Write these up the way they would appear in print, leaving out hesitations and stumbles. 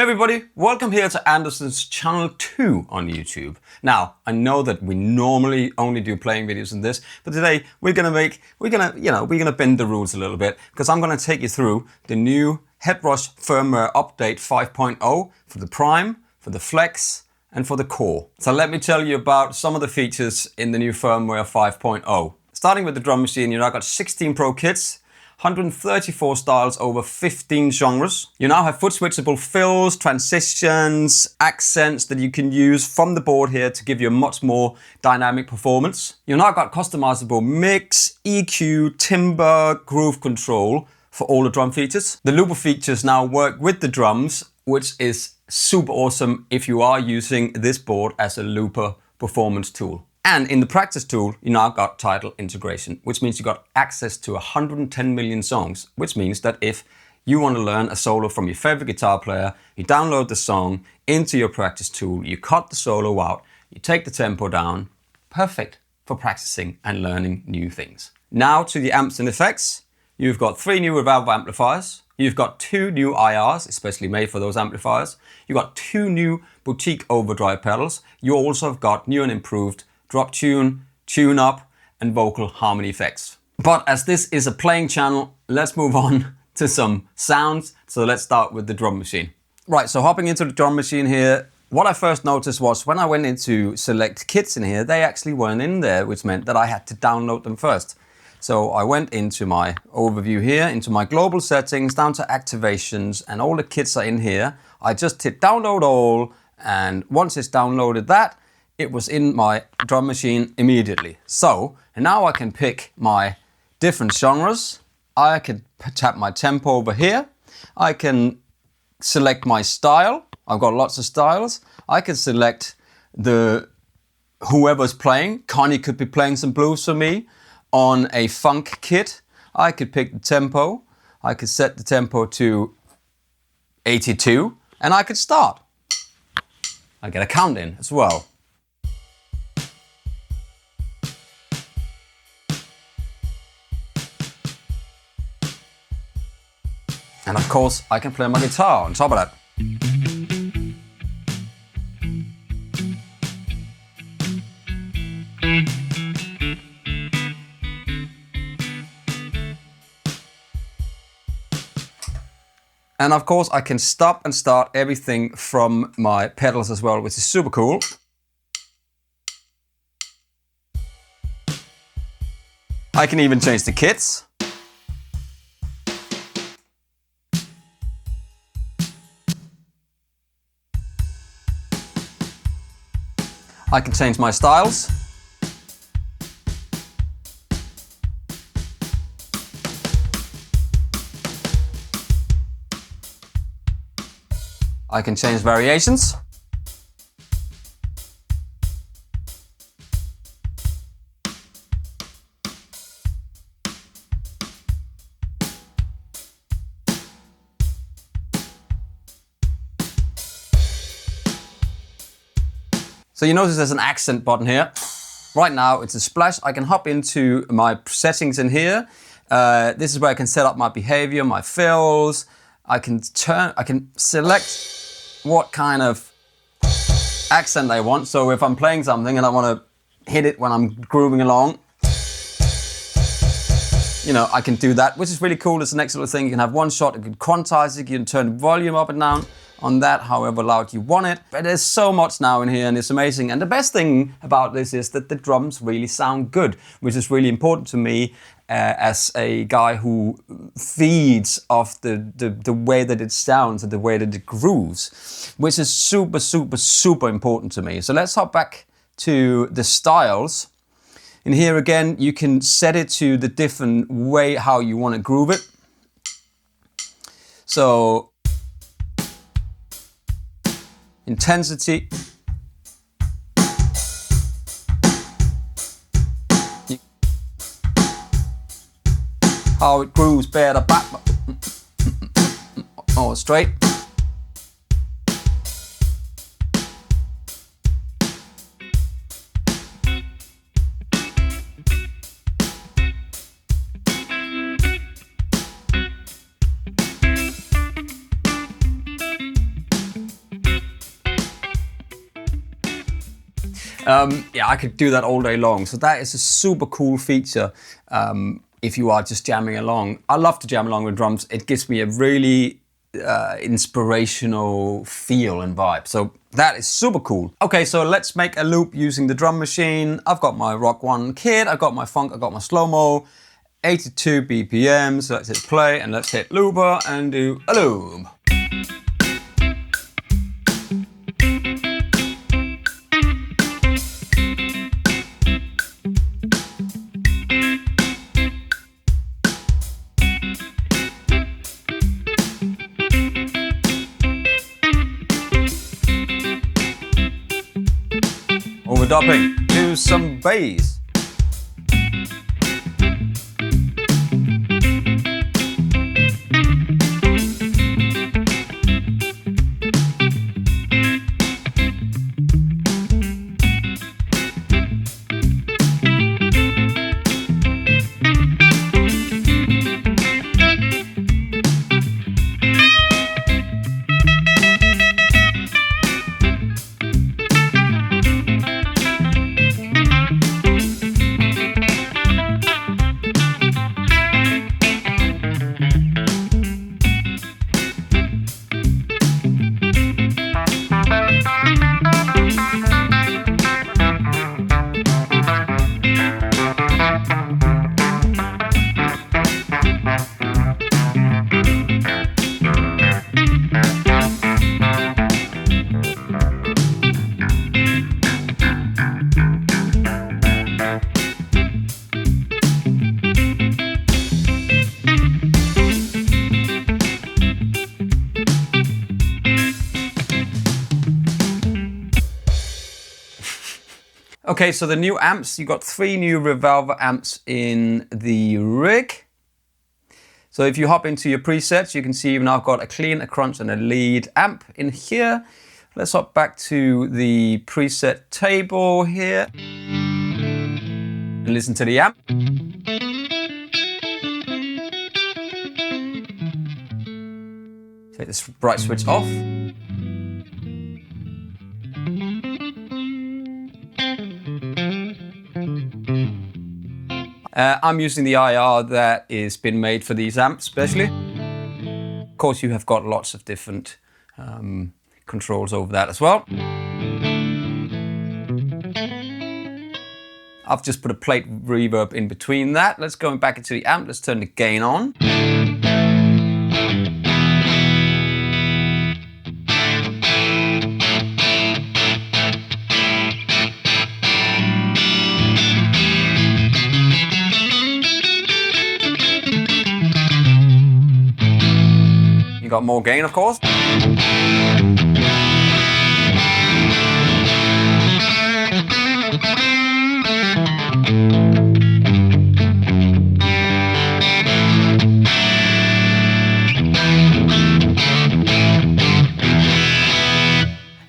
Hey everybody, welcome here to Anderton's channel 2 on YouTube. Now, I know that we normally only do playing videos in this, but today we're gonna bend the rules a little bit because I'm gonna take you through the new HeadRush firmware update 5.0 for the Prime, for the Flex, and for the Core. So let me tell you about some of the features in the new firmware 5.0. Starting with the drum machine, you now got 16 Pro kits, 134 styles over 15 genres. You now have foot switchable fills, transitions, accents that you can use from the board here to give you a much more dynamic performance. You now got customizable mix, EQ, timbre, groove control for all the drum features. The looper features now work with the drums, which is super awesome if you are using this board as a looper performance tool. And in the practice tool, you now got title integration, which means you got access to 110 million songs, which means that if you want to learn a solo from your favorite guitar player, you download the song into your practice tool, you cut the solo out, you take the tempo down, perfect for practicing and learning new things. Now to the amps and effects. You've got 3 new reverb amplifiers. You've got 2 new IRs, especially made for those amplifiers. You've got 2 new boutique overdrive pedals. You also have got new and improved drop tune, tune up, and vocal harmony effects. But as this is a playing channel, let's move on to some sounds. So let's start with the drum machine. Right, so hopping into the drum machine here, what I first noticed was when I went into select kits in here, they actually weren't in there, which meant that I had to download them first. So I went into my overview here, into my global settings, down to activations, and all the kits are in here. I just hit download all, and once it's downloaded that, it was in my drum machine immediately. So, and now I can pick my different genres. I can tap my tempo over here. I can select my style. I've got lots of styles. I can select whoever's playing. Connie could be playing some blues for me on a funk kit. I could pick the tempo. I could set the tempo to 82 and I could start. I get a count in as well. And of course, I can play my guitar on top of that. And of course, I can stop and start everything from my pedals as well, which is super cool. I can even change the kits. I can change my styles. I can change variations. So you notice there's an accent button here. Right now it's a splash. I can hop into my settings in here. This is where I can set up my behavior, my fills. I can select what kind of accent I want. So if I'm playing something and I want to hit it when I'm grooving along, you know, I can do that, which is really cool. It's the next little thing. You can have one shot, you can quantize it, you can turn the volume up and down on that, however loud you want it. But there's so much now in here and it's amazing. And the best thing about this is that the drums really sound good, which is really important to me as a guy who feeds off the way that it sounds and the way that it grooves, which is super, super, super important to me. So let's hop back to the styles. In here again, you can set it to the different way how you want to groove it. So intensity. How it grooves better back or straight. Yeah, I could do that all day long. So that is a super cool feature if you are just jamming along. I love to jam along with drums. It gives me a really inspirational feel and vibe. So that is super cool. Okay, so let's make a loop using the drum machine. I've got my Rock 1 kit, I've got my funk, I've got my slow-mo, 82 BPM. So let's hit play and let's hit looper and do a loop. Overdubbing, do some bass. Okay, so the new amps, you got 3 new Revolver amps in the rig. So if you hop into your presets, you can see you've now got a clean, a crunch, and a lead amp in here. Let's hop back to the preset table here and listen to the amp. Take this bright switch off. I'm using the IR that is been made for these amps especially. Of course, you have got lots of different controls over that as well. I've just put a plate reverb in between that. Let's go back into the amp. Let's turn the gain on. Got more gain, of course.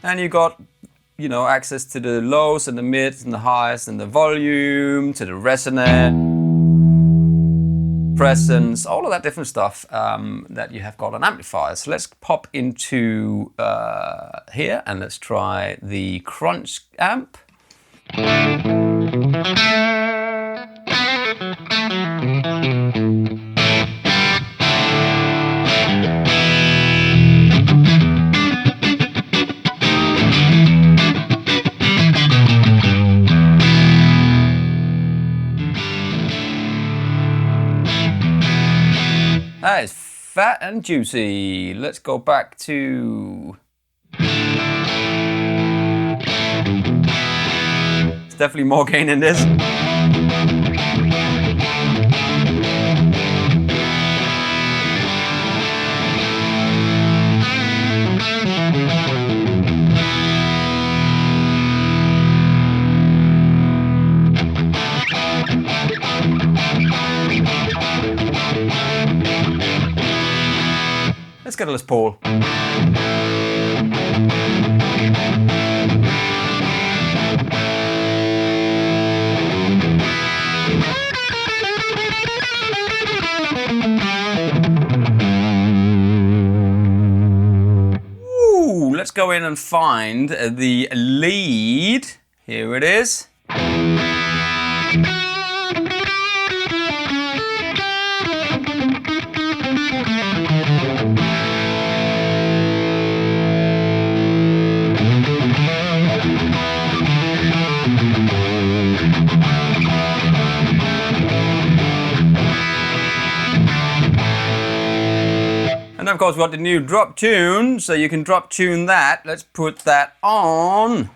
And you got, you know, access to the lows and the mids and the highs and the volume, to the resonate, presence, all of that different stuff that you have got on amplifiers. So let's pop into here and let's try the crunch amp. That is fat and juicy. Let's go back to... There's definitely more gain in this. Let's get a Les Paul. Ooh, let's go in and find the lead Here it is. And of course we've got the new drop tune, so you can drop tune that. Let's put that on.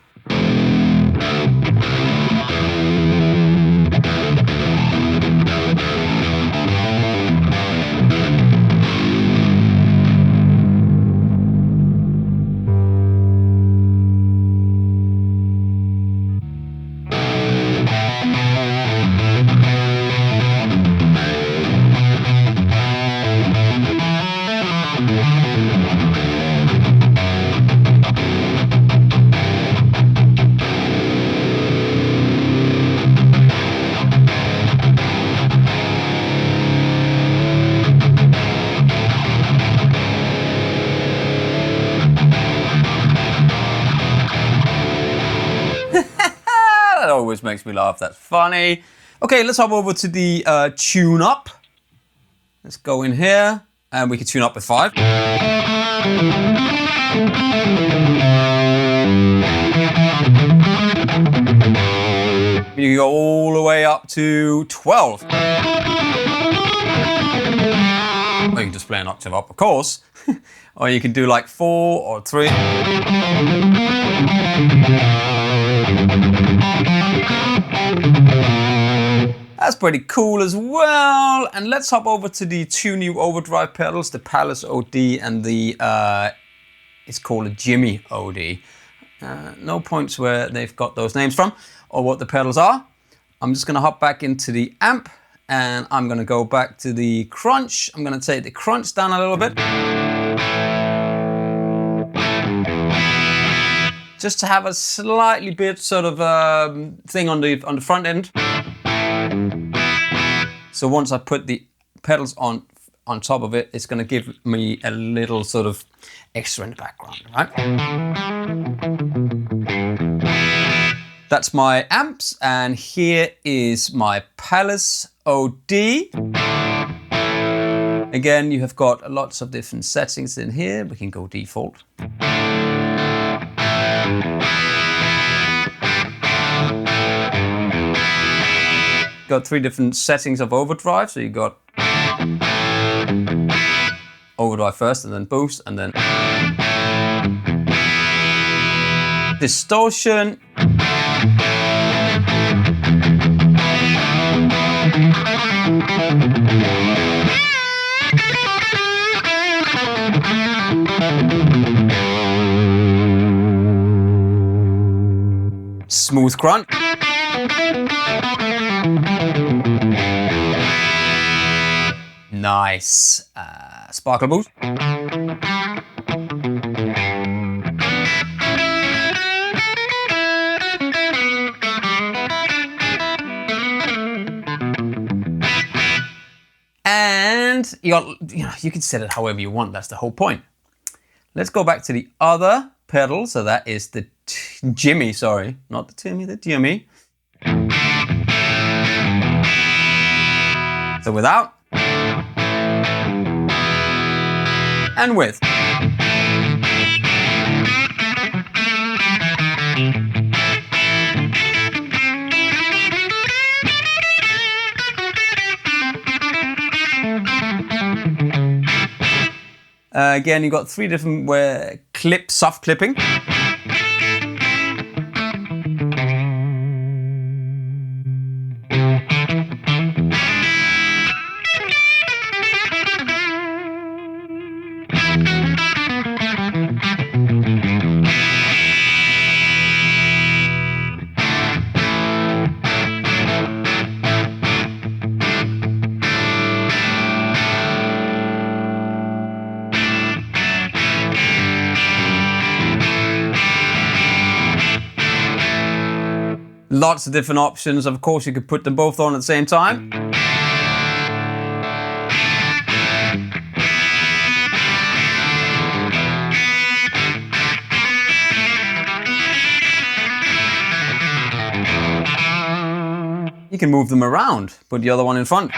That always makes me laugh, that's funny. Okay, let's hop over to the tune up. Let's go in here and we can tune up with 5. You can go all the way up to 12. Or you can just play an octave up, of course. Or you can do like 4 or 3. That's pretty cool as well. And let's hop over to the 2 new overdrive pedals, the Palace OD and the, it's called a Jimmy OD. No points where they've got those names from or what the pedals are. I'm just gonna hop back into the amp and I'm gonna go back to the crunch. I'm gonna take the crunch down a little bit. Just to have a slightly bit sort of thing on the front end. So once I put the pedals on top of it, it's going to give me a little sort of extra in the background, right? That's my amps, and here is my Palace OD. Again, you have got lots of different settings in here. We can go default. Got 3 different settings of overdrive. So you got overdrive first and then boost and then distortion. Smooth crunch. Nice. Sparkle boost. And you can set it however you want. That's the whole point. Let's go back to the other pedal. So that is the Jimmy, sorry, not the Timmy, the Jimmy. So without and with. Again, you've got 3 different soft clipping. Lots of different options. Of course, you could put them both on at the same time. You can move them around, put the other one in front.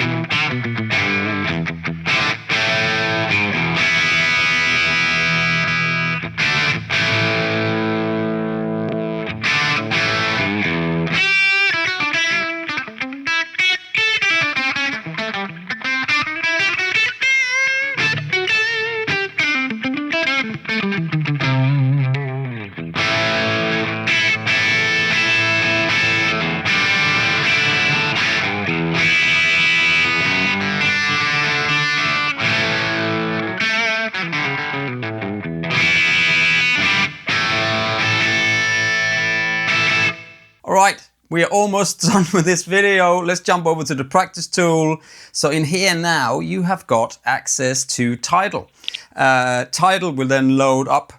Alright, we are almost done with this video. Let's jump over to the practice tool. So in here now, you have got access to Tidal. Tidal will then load up.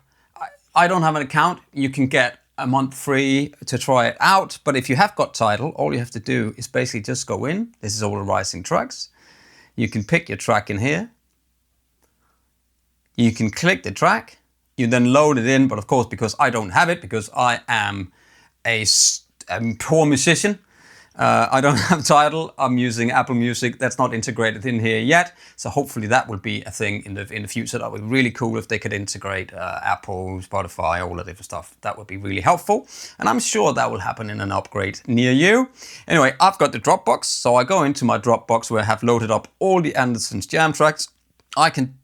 I don't have an account. You can get a month free to try it out. But if you have got Tidal, all you have to do is basically just go in. This is all the rising tracks. You can pick your track in here. You can click the track. You then load it in. But of course, because I don't have it, because I am a poor musician, I don't have Tidal. I'm using Apple Music. That's not integrated in here yet. So hopefully that will be a thing in the future. That would be really cool if they could integrate Apple, Spotify, all that different stuff. That would be really helpful. And I'm sure that will happen in an upgrade near you. Anyway, I've got the Dropbox. So I go into my Dropbox where I have loaded up all the Andertons jam tracks. I can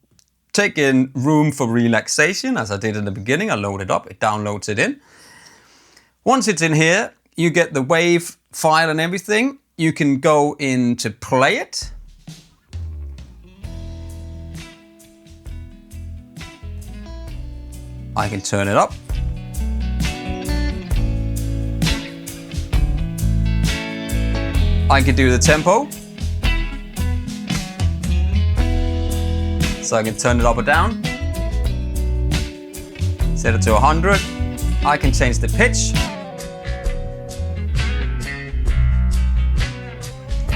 take in Room for Relaxation, as I did in the beginning. I load it up, it downloads it in. Once it's in here, you get the wave file and everything. You can go in to play it. I can turn it up. I can do the tempo. So I can turn it up or down. Set it to 100. I can change the pitch.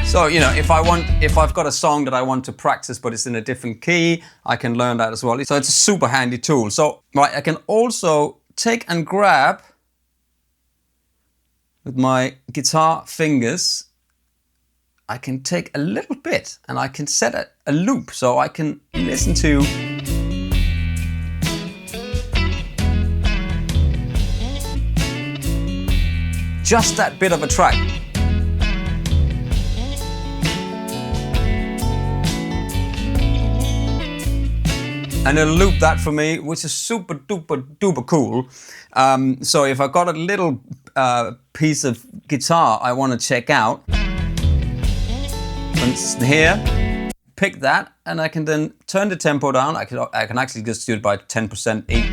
So, you know, if I've got a song that I want to practice, but it's in a different key, I can learn that as well. So it's a super handy tool. So, right, I can also take and grab with my guitar fingers, I can take a little bit and I can set a loop so I can listen to just that bit of a track. And it'll loop that for me, which is super duper duper cool. So if I've got a little piece of guitar I want to check out, it's here, pick that, and I can then turn the tempo down. I can actually just do it by 10% each.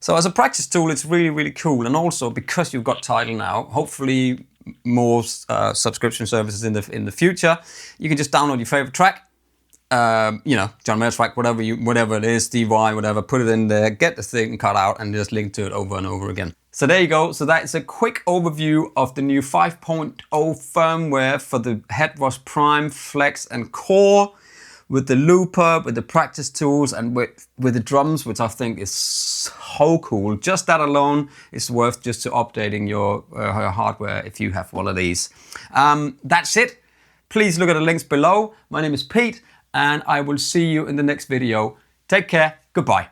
So as a practice tool, it's really, really cool. And also because you've got Tidal now, hopefully more subscription services in the future, you can just download your favorite track, you know, John Mayer track, whatever it is, DY, whatever, put it in there, get the thing cut out and just link to it over and over again. So there you go. So that's a quick overview of the new 5.0 firmware for the HeadRush Prime, Flex and Core, with the looper, with the practice tools, and with the drums, which I think is so cool. Just that alone is worth just to updating your hardware if you have one of these. That's it. Please look at the links below. My name is Pete, and I will see you in the next video. Take care. Goodbye.